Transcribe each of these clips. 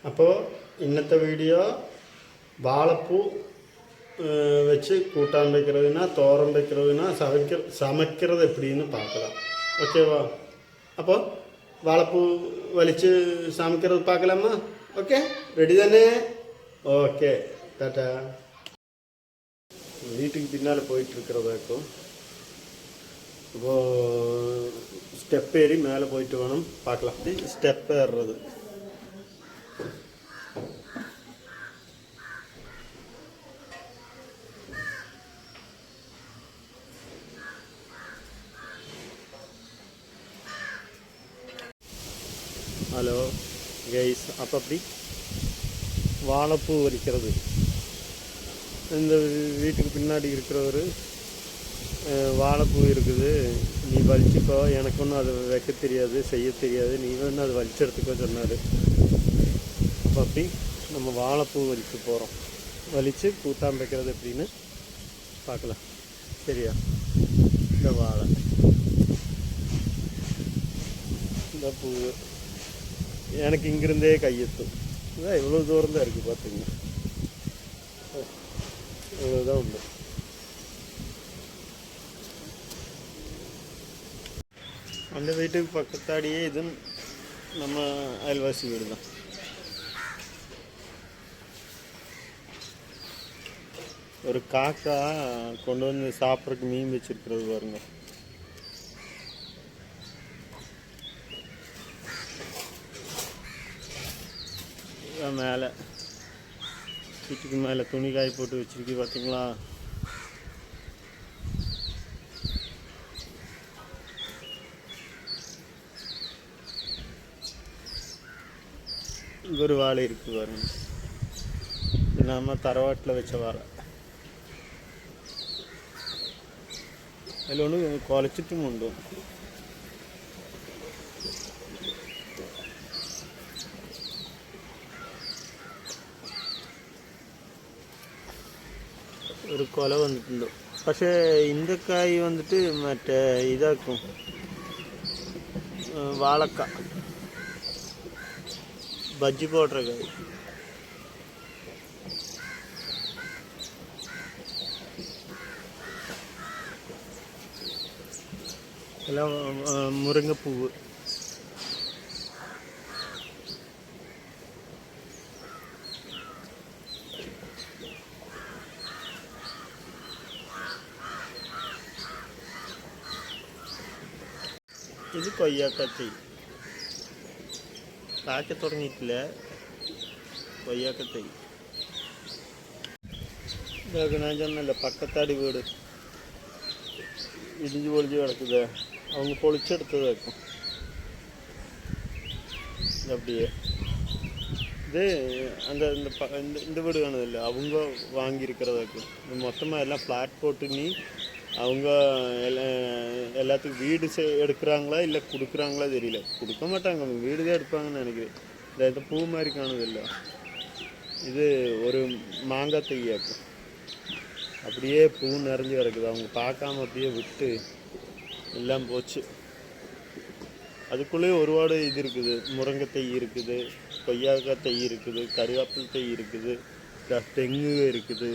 അപ്പോൾ ഇന്നത്തെ വീഡിയോ വാഴപ്പൂ வச்சு கூட்டான் வைக்கிறதுனா தோரம் வைக்கிறதுனா சமைக்கிறது எப்படின்னு பார்க்கலாம். ஓகேவா? அப்போ வாழைப்பூ வலித்து சமைக்கிறது பார்க்கலாமா? ஓகே, ரெடி தானே? Okay, tata. வீட்டுக்கு பின்னால் போயிட்டுருக்கிறதாக்கும் இப்போது ஸ்டெப் ஏறி மேலே போயிட்டு வேணும் பார்க்கலாம். ஸ்டெப் ஏறுறது ஹலோ கைஸ், அப்படி வாழைப்பூ வலிக்கிறது. இந்த வீட்டுக்கு பின்னாடி இருக்கிறவர் வாழைப்பூ இருக்குது, நீ வலிச்சுக்கோ, எனக்கு ஒன்றும் அதை வைக்க தெரியாது, செய்ய தெரியாது, நீ வேணும் அதை வலிச்சு எடுத்துக்கோ சொன்னார். அப்படி நம்ம வாழைப்பூ வலிச்சு போகிறோம். வலித்து கூட்டான் வைக்கிறது எப்படின்னு பார்க்கலாம். சரியா? இந்த வாழை, இந்த பூ எனக்கு இங்கிருந்தே கையெத்தும். இதான் இவ்வளோ தூரம் தான் இருக்குது பார்த்துங்க. இவ்வளோதான் உண்டு. அந்த வீட்டுக்கு பக்கத்தாடியே இது நம்ம அயல்வாசி வீடு தான். ஒரு காக்கா கொண்டு வந்து சாப்பிட்றதுக்கு மீன் வச்சுருக்கிறது பாருங்க. மேலே வீட்டுக்கு மேலே துணி காய் போட்டு வச்சுருக்கு பார்த்தீங்களா? இங்கே ஒரு வாழை இருக்குது பாருங்க. நம்ம தரவாட்டில் வச்ச வாழை. அதில் ஒன்று குலைச்சிட்டும் உண்டு. ഒരു കൊല വന്നിട്ടുണ്ട്. പക്ഷേ இந்த കായ് വന്നിട്ട് മറ്റേ ഇതാക്കും, വാളക്ക ബജ്ജി പൗഡർ കായ്. എല്ലാം മുരിങ്ങപ്പൂവ്. ഇത് കൊയ്യാക്കത്തി കാക്ക തുടങ്ങിയിട്ടില്ല. കൊയ്യാക്കത്തി ഇതൊക്കെ ഞാൻ சொன்னேன்ல, பக்கத்தாடி வீடு இடிஞ்சு பொழிஞ்சு கிடக்குது. அவங்க பொழிச்செடுத்ததாக்கும். அப்படியே இது அந்த இந்த வீடு காணுதில்ல, அவங்க வாங்கியிருக்கிறதாக்கும். மொத்தமாக எல்லாம் ஃப்ளாட் போட்டு நீ அவங்க எல்லாத்துக்கும் வீடு எடுக்கிறாங்களா இல்லை கொடுக்குறாங்களா தெரியல. கொடுக்க மாட்டாங்க, அவங்க வீடு தான் எடுப்பாங்கன்னு நினைக்கிறேன். இந்த பூ மாதிரி காணுதில்ல, இது ஒரு மாங்காய் தையாக்கும். அப்படியே பூ நிறைஞ்சு கிடக்குது. அவங்க பார்க்காம அப்படியே விட்டு எல்லாம் போச்சு. அதுக்குள்ளேயே ஒருபாடு இது இருக்குது. முருங்கை தை இருக்குது, கொய்யாக்காய் தை இருக்குது, கருவேப்பில் தை இருக்குது, தெங்கு இருக்குது.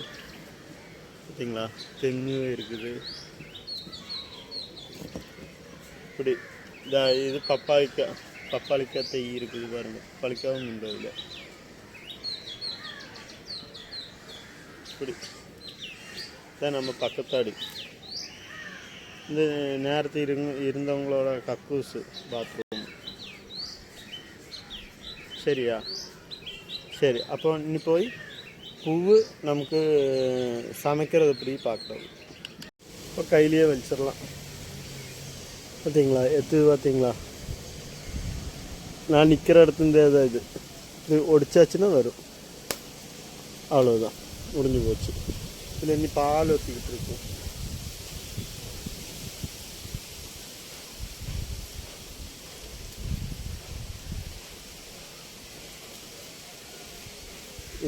பார்த்தீங்களா? தெங்கு இருக்குது. இப்படி இது பப்பாளிக்காய் தை இருக்குது பாருங்க. பப்பாளிக்காவும் உண்டு இல்லை. இப்படி தான் நம்ம பக்கத்தாடி. இந்த நேரத்தில் இருந்தவங்களோட கக்கூஸ் பாத்ரூம். சரியா? சரி, அப்போ இனி போய் பூவு நமக்கு சமைக்கிறது எப்படி பார்க்கலாம். இப்போ கையிலேயே வலிச்சிடலாம். பார்த்தீங்களா? பார்த்தீங்களா? நான் நிற்கிற இடத்துலேருந்தே தான் இது ஒடிச்சாச்சுன்னா வரும். அவ்வளோதான், முடிஞ்சு போச்சு. இதில் இனி பால் ஊற்றிக்கிட்டு இருக்கும்.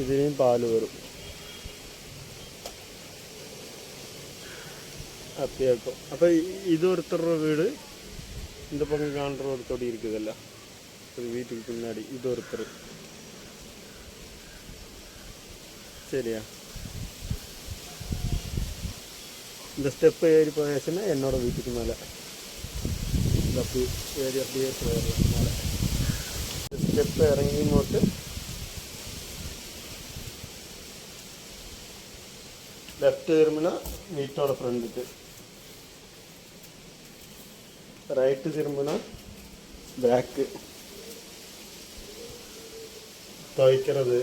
இதுலேயும் பால் வரும். அப்படியே இருக்கும். அப்போ இது ஒருத்தர் வீடு, இந்த பக்கம் காண்ற ஒருத்தோடி இருக்குதுல்ல, இது வீட்டுக்கு பின்னாடி இது ஒருத்தர். சரியா? இந்த ஸ்டெப்பு ஏறி போயாச்சுன்னா என்னோடய வீட்டுக்கு மேலே அப்படி ஏறி அப்படியே போயிடலாம் மேலே. இந்த ஸ்டெப்பு இறங்கி போட்டு லெஃப்ட் திரும்பினா வீட்டோட ஃப்ரெண்டுக்கு, ரைட்டு திரும்பினா பேக்கு. துவைக்கிறது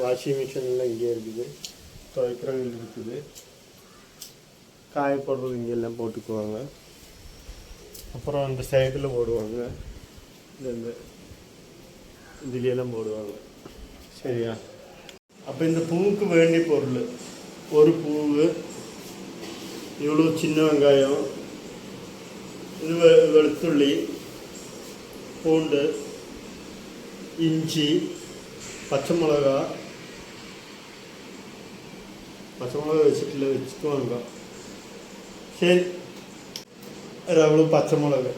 வாஷிங் மிஷின்லாம் இங்கே இருக்குது, துவைக்கிறது இருக்குது, காய போடுறது இங்கெல்லாம் போட்டுக்குவாங்க. அப்புறம் அந்த சைடில் போடுவாங்க, இந்த இதுலையெல்லாம் போடுவாங்க. சரியா? அப்போ இந்த பூவுக்கு வேண்டிய பொருள், ஒரு பூவு, இவ்வளோ சின்ன வெங்காயம், இது வெளுத்துள்ளி, பூண்டு, இஞ்சி, பச்சை மிளகா வச்சுக்குவாங்க. சரி, அது அவ்வளோ பச்சை மிளகு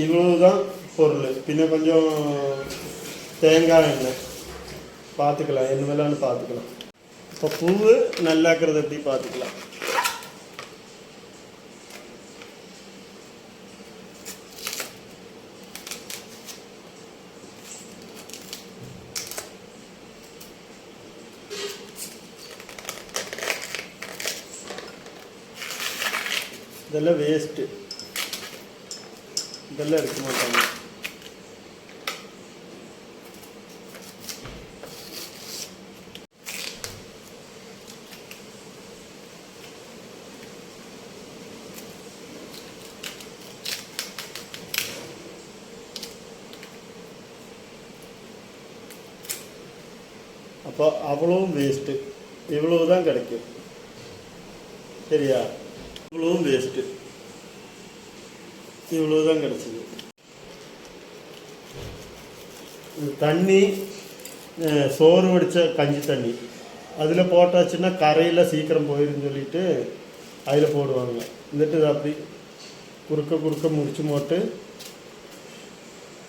இவ்வளவு தான் பொருள். பின்ன கொஞ்சம் தேங்காய் எண்ணெய் பார்த்துக்கலாம், என்ன வேலான்னு பார்த்துக்கலாம். இப்போ பூவு நல்லாக்கிறது எப்படி பார்த்துக்கலாம். இதெல்லாம் வேஸ்ட்டு, இதெல்லாம் எடுக்க மாட்டாங்க. அப்போ அவ்வளவும் வேஸ்ட்டு, இவ்வளவு தான் கிடைக்கும். சரியா? இவ்வளவும் வேஸ்ட்டு, இவ்வளவு தான் கிடச்சிது. தண்ணி சோறு வடித்த கஞ்சி தண்ணி அதில் போட்டாச்சுன்னா கரையில் சீக்கிரம் போயிடுன்னு சொல்லிட்டு அதில் போடுவாங்க. வந்துட்டு அப்படி குறுக்க முடிச்சு போட்டு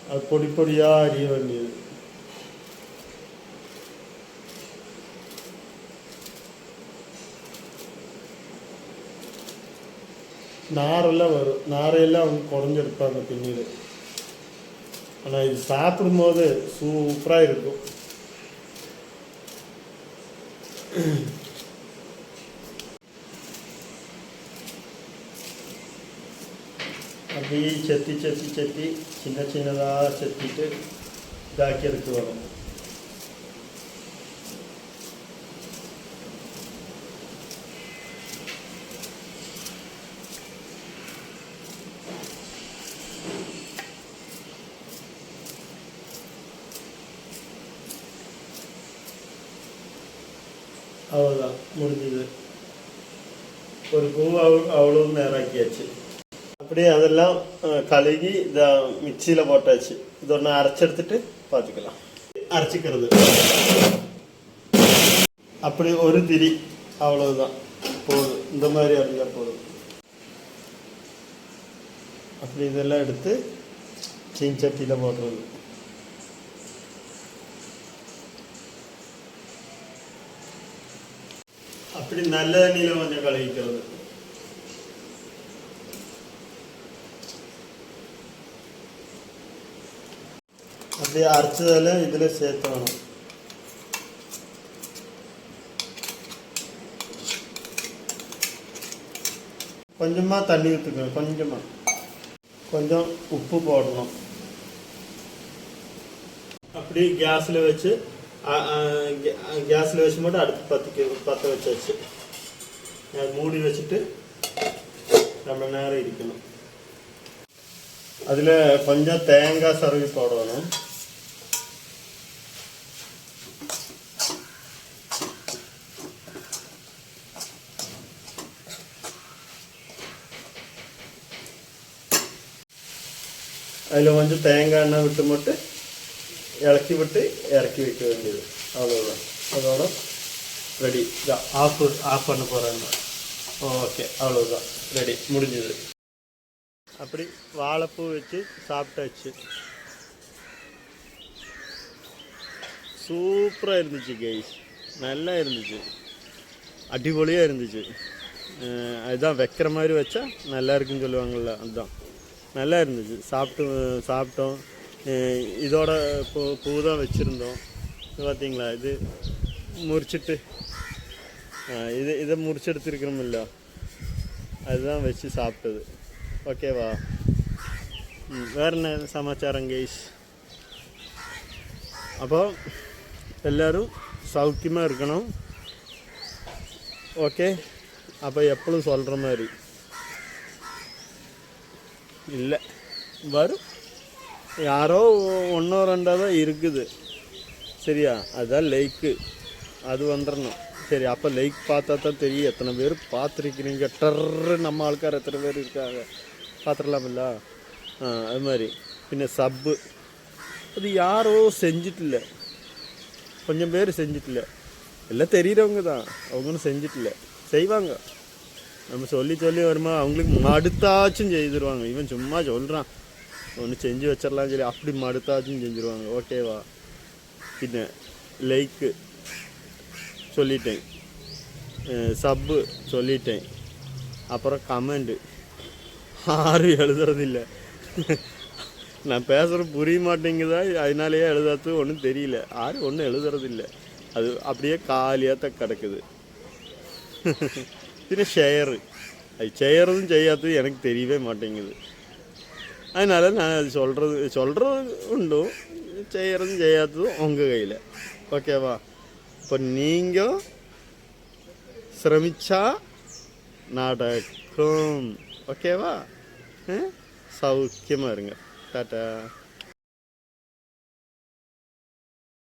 அது பொடி பொடியாக அறிய வேண்டியது. நாரெல்லாம் வரும், நாரையெல்லாம் அவங்க குறைஞ்செடுப்பாங்க பின்னீடு. ஆனால் இது சாப்பிடும்போது சூப்பராக இருக்கும். அப்படியே செத்தி சின்னதாக செத்திட்டு இதாக்கி எடுத்து வரும். அவ்வளோதான், முடிஞ்சது. ஒரு பூ அவ்வளோ நேராக்கியாச்சு. அப்படியே அதெல்லாம் கழுகி இதை மிக்சியில் போட்டாச்சு. இது ஒன்று அரைச்செடுத்துட்டு பார்த்துக்கலாம். அரைச்சிக்கிறது அப்படி ஒரு திரி அவ்வளவுதான் போதும். இந்த மாதிரி அரைஞ்சால் போதும். அப்படி இதெல்லாம் எடுத்து சீஞ்சட்டியில் போடுறது. அப்படி நல்ல தண்ணியில் கொஞ்சம் கழுவிக்கிறது. அப்படியே அரைச்சதில் இதில் சேர்த்தணும். கொஞ்சமாக தண்ணி ஊற்றுக்கணும், கொஞ்சம் உப்பு போடணும். அப்படி கேஸில் வச்சு மட்டும் அடுப்பு பற்ற வச்சாச்சு. மூடி வச்சுட்டு ரொம்ப நேரம் இருக்கணும். அதில் கொஞ்சம் தேங்காய் சரவி போடணும். அதில் கொஞ்சம் தேங்காய் எண்ணெய் விட்டு மட்டும் இறக்கி விட்டு இறக்கி வைக்க வேண்டியது. அவ்வளோதான், அதோட ரெடி. இதான் ஆஃப் பண்ண போகிறாங்க. ஓகே, அவ்வளோதான், ரெடி, முடிஞ்சது. அப்படி வாழைப்பூ வச்சு சாப்பிட்டாச்சு. சூப்பராக இருந்துச்சு கைஸ். நல்லா இருந்துச்சு, அடிபொலியாக இருந்துச்சு. அதுதான் வைக்கிற மாதிரி வச்சா நல்லா இருக்குன்னு சொல்லுவாங்கள்ல, அதுதான் நல்லா இருந்துச்சு. சாப்பிட்டோம். இதோட பூ தான் வச்சுருந்தோம். இது பார்த்தீங்களா, இது முறிச்சிட்டு இதை முறிச்செடுத்துருக்கிறோமில்ல, அதுதான் வச்சு சாப்பிட்டது. ஓகேவா? வேறு என்ன சமாச்சாரம் கைஸ்? அப்போ எல்லோரும் சௌக்கியமாக இருக்கணும். ஓகே, அப்போ எப்பளும் சொல்கிற மாதிரி இல்லை, வரும், யாரோ ஒன்றோ ரெண்டோ தான் இருக்குது, சரியா? அதுதான் லைக்கு, அது வந்துடணும். சரி, அப்போ லைக் பார்த்தா தான் தெரியும் எத்தனை பேர் பார்த்துருக்கிறீங்க. டர்ரு நம்ம ஆൾக்கார் எத்தனை பேர் இருக்காங்க பார்த்துடலாமில்ல. அது மாதிரி. பின்ன சப்பு அது யாரோ செஞ்சிட்டில்ல, கொஞ்சம் பேர் செஞ்சிட்டில்ல, எல்லாம் தெரிகிறவங்க தான், அவங்களும் செஞ்சிட்டில்ல, செய்வாங்க. நம்ம சொல்லி வருமா, அவங்களுக்கு மடுத்தாச்சும் செய்திருவாங்க. இவன் சும்மா சொல்கிறான் ஒன்று செஞ்சு வச்சிடலாம் சொல்லி, அப்படி மடுத்தாச்சும் செஞ்சுருவாங்க. ஓகேவா? பின்ன லைக்கு சொல்லிட்டேன், சப்பு சொல்லிட்டேன், அப்புறம் கமெண்டு யாரும் எழுதுறதில்லை. நான் பேசுகிற புரிய மாட்டேங்குதா, அதனாலேயே எழுதாது ஒன்றும் தெரியல, யாரும் ஒன்றும் எழுதுறதில்லை. அது அப்படியே காலியாக தான் கிடக்குது. பின்ன ஷேரு, அது செய்கிறதும் செய்யாதது எனக்கு தெரியவே மாட்டேங்குது. அதனால் நான் அது சொல்கிறது உண்டும், செய்கிறதும் செய்யாததும் உங்கள் கையில். ஓகேவா? இப்போ நீங்கள் சிரமிச்சா நடக்கும். ஓகேவா? சௌக்கியமாக இருங்க. டாட்டா.